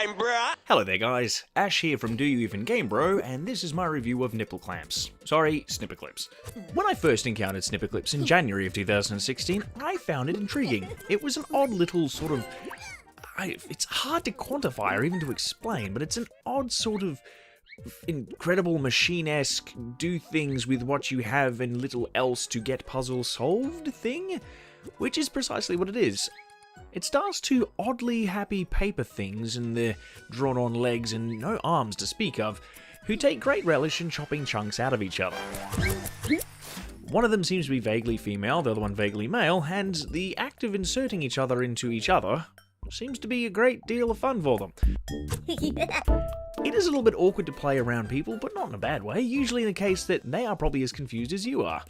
time, bruh. Hello there guys, Ash here from Do You Even Game Bro, and this is my review of nipple clamps. Sorry, Snipperclips. When I first encountered Snipperclips in January of 2016, I found it intriguing. It was an odd little sort of... it's hard to quantify or even to explain, but it's an odd sort of incredible machine-esque do things with what you have and little else to get puzzle solved thing, which is precisely what it is. It stars two oddly happy paper things and their drawn-on legs and no arms to speak of, who take great relish in chopping chunks out of each other. One of them seems to be vaguely female, the other one vaguely male, and the act of inserting each other into each other seems to be a great deal of fun for them. It is a little bit awkward to play around people, but not in a bad way, usually in the case that they are probably as confused as you are.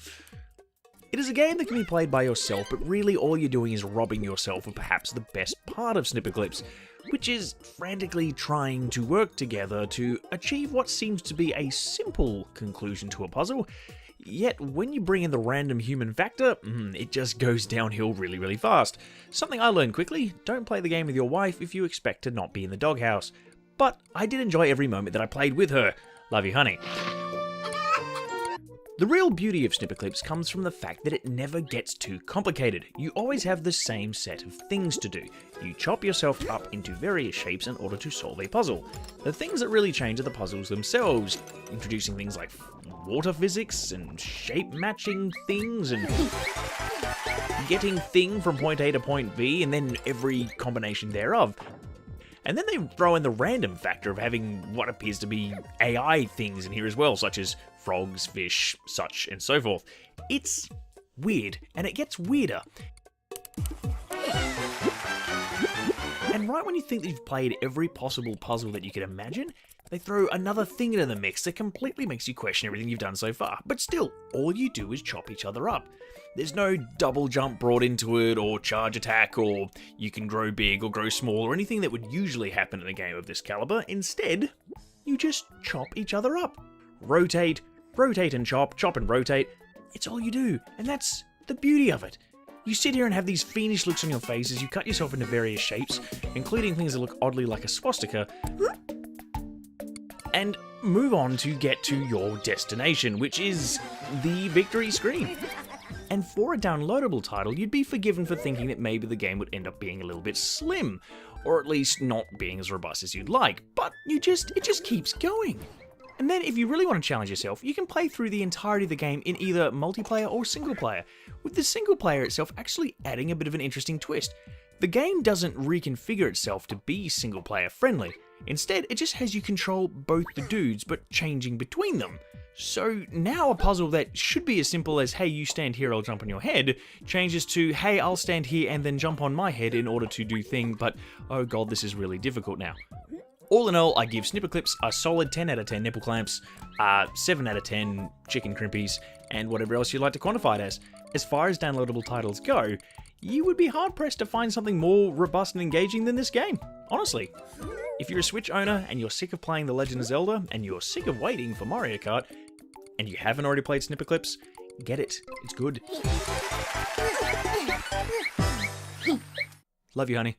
It is a game that can be played by yourself, but really all you're doing is robbing yourself of perhaps the best part of Snipperclips, which is frantically trying to work together to achieve what seems to be a simple conclusion to a puzzle, yet when you bring in the random human factor, it just goes downhill really, really fast. Something I learned quickly: don't play the game with your wife if you expect to not be in the doghouse. But I did enjoy every moment that I played with her. Love you, honey. The real beauty of Snipperclips comes from the fact that it never gets too complicated. You always have the same set of things to do. You chop yourself up into various shapes in order to solve a puzzle. The things that really change are the puzzles themselves, introducing things like water physics and shape matching things and getting thing from point A to point B and then every combination thereof. And then they throw in the random factor of having what appears to be AI things in here as well, such as frogs, fish, such and so forth. It's weird, and it gets weirder. And right when you think that you've played every possible puzzle that you could imagine, they throw another thing into the mix that completely makes you question everything you've done so far. But still, all you do is chop each other up. There's no double jump brought into it, or charge attack, or you can grow big or grow small, or anything that would usually happen in a game of this caliber. Instead, you just chop each other up. Rotate, rotate and chop, chop and rotate. It's all you do, and that's the beauty of it. You sit here and have these fiendish looks on your face as you cut yourself into various shapes, including things that look oddly like a swastika, and move on to get to your destination, which is the victory screen. And for a downloadable title, you'd be forgiven for thinking that maybe the game would end up being a little bit slim, or at least not being as robust as you'd like, but it just keeps going. And then if you really want to challenge yourself, you can play through the entirety of the game in either multiplayer or single player, with the single player itself actually adding a bit of an interesting twist. The game doesn't reconfigure itself to be single player friendly. Instead, it just has you control both the dudes, but changing between them. So now a puzzle that should be as simple as, hey, you stand here, I'll jump on your head, changes to, hey, I'll stand here and then jump on my head in order to do thing, but oh god, this is really difficult now. All in all, I give Snipperclips a solid 10 out of 10 nipple clamps, 7 out of 10 chicken crimpies, and whatever else you'd like to quantify it as. As far as downloadable titles go, you would be hard-pressed to find something more robust and engaging than this game, honestly. If you're a Switch owner and you're sick of playing The Legend of Zelda and you're sick of waiting for Mario Kart, and you haven't already played Snipperclips, get it. It's good. Love you, honey.